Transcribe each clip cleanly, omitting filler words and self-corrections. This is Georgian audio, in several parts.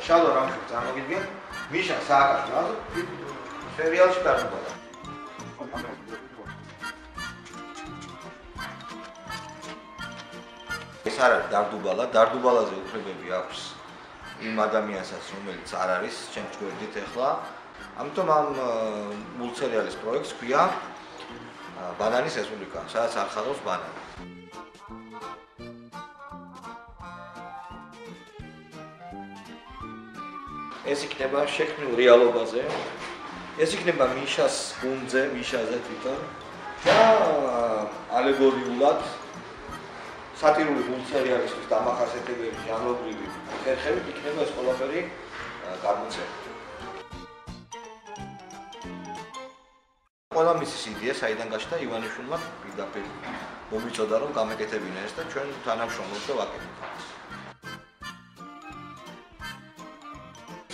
შალო რამში წარმოგიდგენ მიშა სააკაშვილი სერიალში დარდუბალა. ეს არ არის დარდუბალა, დარდუბალაზე უფლებები აქვს იმ ადამიანსაც, რომელიც არ არის ჩემს გვერდით ახლა. ამიტომ ამ მულტსერიალის პროექტს ქვია ბანანის რესპუბლიკა, სადაც არ ხარობს ბანანი. ეს იქნება შექმნილ რეალობაზე. ეს იქნება მიშას გუნდზე, მიშაზე თვითონ და ალეგორიულად სატირული მულტსერიალისთვის დამახასიათებელი ჟანრობრივი ხერხებით იქნება ეს ყველაფერი გამოცემული. ყველა მისის იდეა საიდან გაჩნდა ივანიშვილმა პირდაპირ მომიწოდა რომ გამეკეთებინა ეს და ჩვენ თანამშრომლობთ და ვაკეთებთ.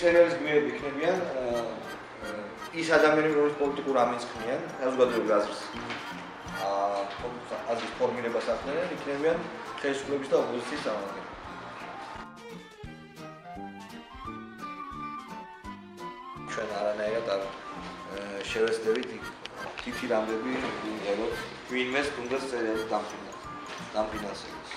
სერიალის გმირები იქნებიან ის ადამიანები, რომლებიც პოლიტიკურ ამინს ხნიან, საზოგადოებრივ აზრს აზრის ფორმირებას ახდენენ, იქნებიან ხელისუფლების და ოპოზიციის წარმომადგენლები. ჩვენ არანაირად არ შევეცდებით თითი რამბები ვიღებოთ ვინმეს თუნდაც სერიალის დამფინანსებას.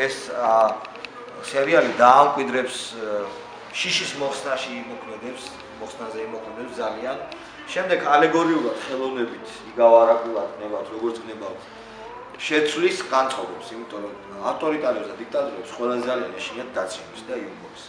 ეს სერიალი დაამკვიდრებს შიშის მოხსნაზე იმოქმედებს ძალიან. შემდეგ ალეგორიულად ხელოვნებით იგავარაკულად ნებავთ როგორც გნებავთ შეცვლის განწყობებს, იმიტომ რომ ავტორიტარებს და დიქტატორებს ყველაზე ძალიან ეშინიათ დაცემის და იუმორის.